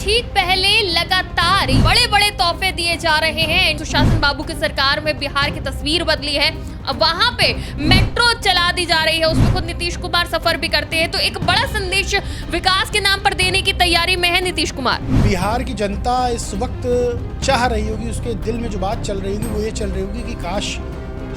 ठीक पहले लगातार बड़े बड़े तोहफे दिए जा रहे हैं। सुशासन बाबू की सरकार में बिहार की तस्वीर बदली है। अब वहां पे मेट्रो चला दी जा रही है, उसमें खुद नीतीश कुमार सफर भी करते हैं। तो एक बड़ा संदेश विकास के नाम पर देने की तैयारी में है नीतीश कुमार। बिहार की जनता इस वक्त चाह रही होगी, उसके दिल में जो बात चल रही होगी वो ये चल रही होगी कि काश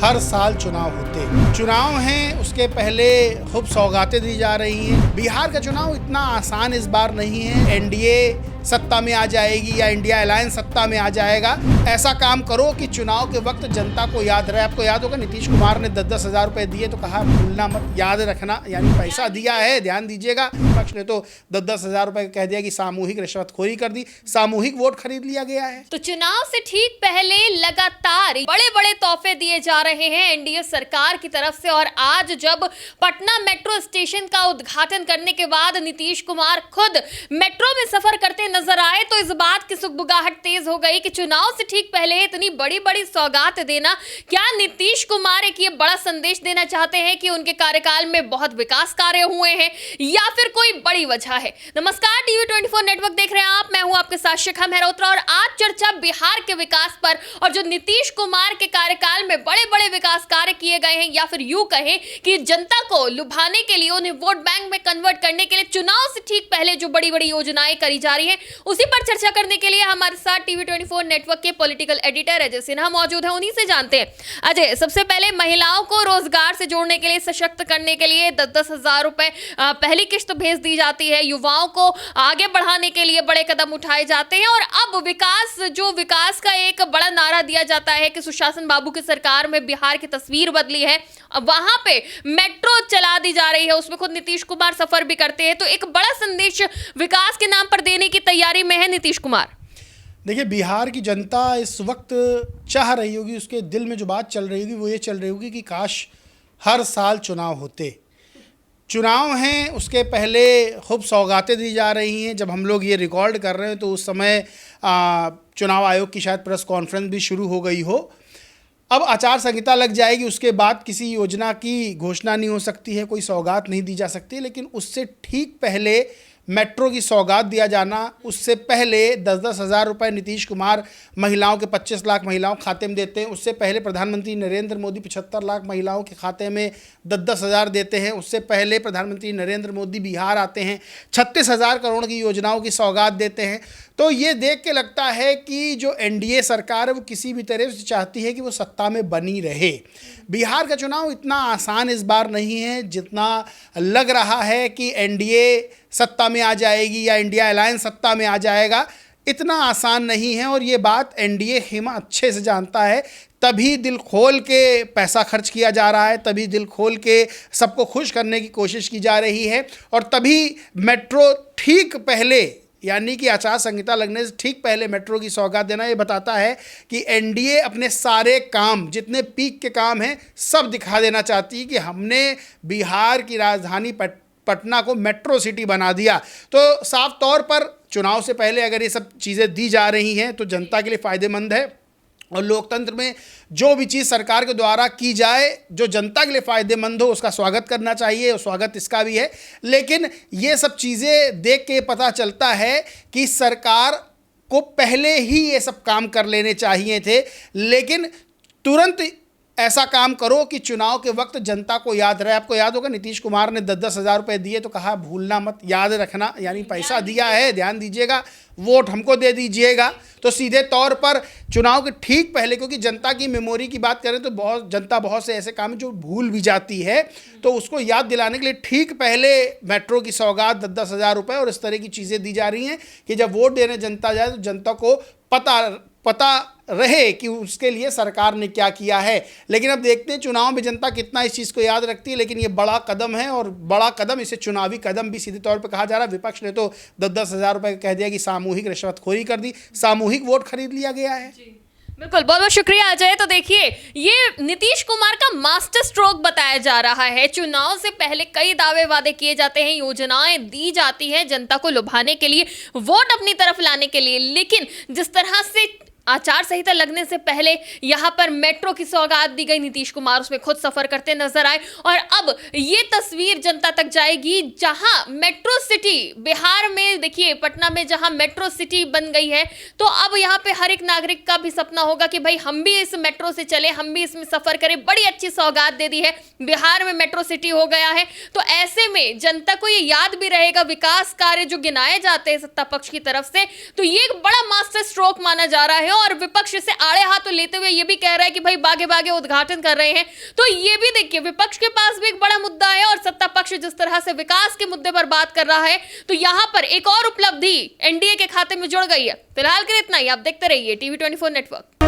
हर साल चुनाव होते। चुनाव हैं, उसके पहले खूब सौगातें दी जा रही हैं। बिहार का चुनाव इतना आसान इस बार नहीं है। एनडीए सत्ता में आ जाएगी या इंडिया अलायंस सत्ता में आ जाएगा। ऐसा काम करो कि चुनाव के वक्त जनता को याद रहे। आपको याद होगा नीतीश कुमार ने 10-10 हज़ार रुपए दिए तो कहा भूलना मत, याद रखना, यानी पैसा दिया है, ध्यान दीजिएगा। विपक्ष ने तो 10-10 हज़ार रुपए कह दिया कि सामूहिक रिश्वतखोरी कर दी, सामूहिक वोट खरीद लिया गया है। तो चुनाव से ठीक पहले लगातार बड़े बड़े तोहफे दिए जा रहे हैं एनडीए सरकार की तरफ से। और आज जब पटना मेट्रो स्टेशन का उद्घाटन करने के बाद नीतीश कुमार खुद मेट्रो में सफर करते नजर आए तो इस बात की सुगबुगाहट तेज हो गई कि चुनाव से ठीक पहले इतनी बड़ी बड़ी सौगात देना, क्या नीतीश कुमार एक ये बड़ा संदेश देना चाहते हैं कि उनके कार्यकाल में बहुत विकास कार्य हुए हैं या फिर कोई बड़ी वजह है। नमस्कार, टीवी 24 नेटवर्क देख रहे हैं आप, मैं हूं आपके साथ शिखा मेहरोत्रा और आज चर्चा बिहार के विकास पर और जो नीतीश कुमार के कार्यकाल में बड़े बड़े विकास कार्य किए गए हैं या फिर यूं कहें कि जनता को लुभाने के लिए, उन्हें वोट बैंक में कन्वर्ट करने के लिए चुनाव से ठीक पहले जो बड़ी बड़ी योजनाएं करी जा रही है उसी पर चर्चा करने के लिए हमारे साथ टीवी 24 नेटवर्क के पॉलिटिकल एडिटर अजय सिन्हा मौजूद हैं। उन्हीं से जानते हैं। अजय, सबसे पहले महिलाओं को रोजगार से जोड़ने के लिए, सशक्त करने के लिए 10-10 हज़ार रुपए पहली किश्त भेज दी जाती है। युवाओं को आगे बढ़ाने के लिए बड़े कदम उठाए जाते हैं और अब विकास का एक बड़ा नारा दिया जाता है कि सुशासन बाबू की सरकार में बिहार की तस्वीर बदली है। अब वहां पे मेट्रो चला दी जा रही है, उसमें खुद नीतीश कुमार सफर भी करते हैं। तो एक बड़ा संदेश विकास के नाम पर देने की तैयारी में है नीतीश कुमार। देखिए, बिहार की जनता इस वक्त चाह रही होगी, उसके दिल में जो बात चल रही होगी वो ये चल रही होगी कि काश हर साल चुनाव होते। चुनाव हैं, उसके पहले खूब सौगातें दी जा रही हैं। जब हम लोग ये रिकॉर्ड कर रहे हैं तो उस समय चुनाव आयोग की शायद प्रेस कॉन्फ्रेंस भी शुरू हो गई हो। अब आचार संहिता लग जाएगी, उसके बाद किसी योजना की घोषणा नहीं हो सकती है, कोई सौगात नहीं दी जा सकती। लेकिन उससे ठीक पहले मेट्रो की सौगात दिया जाना, उससे पहले 10-10 हज़ार रुपये नीतीश कुमार महिलाओं के 25 लाख महिलाओं के खाते में देते हैं। उससे पहले प्रधानमंत्री नरेंद्र मोदी 75 लाख महिलाओं के खाते में 10-10 हज़ार देते हैं। उससे पहले प्रधानमंत्री नरेंद्र मोदी बिहार आते हैं, 36 हज़ार करोड़ की योजनाओं की सौगात देते हैं। तो ये देख के लगता है कि जो एनडीए सरकार है वो किसी भी तरह से चाहती है कि वो सत्ता में बनी रहे। बिहार का चुनाव इतना आसान इस बार नहीं है जितना लग रहा है कि एनडीए सत्ता में आ जाएगी या इंडिया अलायंस सत्ता में आ जाएगा। इतना आसान नहीं है और ये बात एनडीए खेमा अच्छे से जानता है। तभी दिल खोल के पैसा खर्च किया जा रहा है, तभी दिल खोल के सबको खुश करने की कोशिश की जा रही है और तभी मेट्रो ठीक पहले, यानी कि आचार संहिता लगने से ठीक पहले मेट्रो की सौगात देना, ये बताता है कि एनडीए अपने सारे काम, जितने पीक के काम हैं, सब दिखा देना चाहती है कि हमने बिहार की राजधानी पटना को मेट्रो सिटी बना दिया। तो साफ तौर पर चुनाव से पहले अगर ये सब चीज़ें दी जा रही हैं तो जनता के लिए फ़ायदेमंद है और लोकतंत्र में जो भी चीज़ सरकार के द्वारा की जाए जो जनता के लिए फ़ायदेमंद हो उसका स्वागत करना चाहिए और स्वागत इसका भी है। लेकिन ये सब चीज़ें देख के पता चलता है कि सरकार को पहले ही ये सब काम कर लेने चाहिए थे, लेकिन तुरंत ऐसा काम करो कि चुनाव के वक्त जनता को याद रहे। आपको याद होगा नीतीश कुमार ने 10-10 हज़ार रुपये दिए तो कहा भूलना मत, याद रखना, यानी पैसा दिया है, ध्यान दीजिएगा, वोट हमको दे दीजिएगा। तो सीधे तौर पर चुनाव के ठीक पहले, क्योंकि जनता की मेमोरी की बात करें तो जनता बहुत से ऐसे काम जो भूल भी जाती है, तो उसको याद दिलाने के लिए ठीक पहले मेट्रो की सौगात 10-10 हज़ार रुपये और इस तरह की चीज़ें दी जा रही हैं कि जब वोट देने जनता जाए तो जनता को पता रहे कि उसके लिए सरकार ने क्या किया है। लेकिन अब देखते हैं चुनाव में जनता कितना इस चीज़ को याद रखती है। लेकिन ये बड़ा कदम है और बड़ा कदम, इसे चुनावी कदम भी सीधे तौर पे कहा जा रहा है। विपक्ष ने तो 10-10 हज़ार रुपये कह दिया कि सामूहिक रिश्वतखोरी कर दी, सामूहिक वोट खरीद लिया गया है। बिल्कुल, बहुत बहुत शुक्रिया अजय। तो देखिए, ये नीतीश कुमार का मास्टर स्ट्रोक बताया जा रहा है। चुनाव से पहले कई दावे वादे किए जाते हैं, योजनाएं दी जाती हैं जनता को लुभाने के लिए, वोट अपनी तरफ लाने के लिए। लेकिन जिस तरह से आचार संहिता लगने से पहले यहां पर मेट्रो की सौगात दी गई, नीतीश कुमार उसमें खुद सफर करते नजर आए और अब ये तस्वीर जनता तक जाएगी जहां मेट्रो सिटी बिहार में, देखिए पटना में जहां मेट्रो सिटी बन गई है, तो अब यहां पे हर एक नागरिक का भी सपना होगा कि भाई हम भी इस मेट्रो से चले, हम भी इसमें सफर करें। बड़ी अच्छी सौगात दे दी है, बिहार में मेट्रो सिटी हो गया है, तो ऐसे में जनता को ये याद भी रहेगा विकास कार्य जो गिनाए जाते हैं सत्ता पक्ष की तरफ से, तो ये एक बड़ा मास्टर स्ट्रोक माना जा रहा है और विपक्ष इसे आड़े हाथों लेते हुए ये भी कह रहा है कि भाई बागे बागे उद्घाटन कर रहे हैं। तो ये भी देखिए विपक्ष के पास भी एक बड़ा मुद्दा है और सत्ता पक्ष जिस तरह से विकास के मुद्दे पर बात कर रहा है, तो यहां पर एक और उपलब्धि एनडीए के खाते में जुड़ गई है। फिलहाल के लिए इतना ही, आप देखते रहिए टीवी 24 नेटवर्क।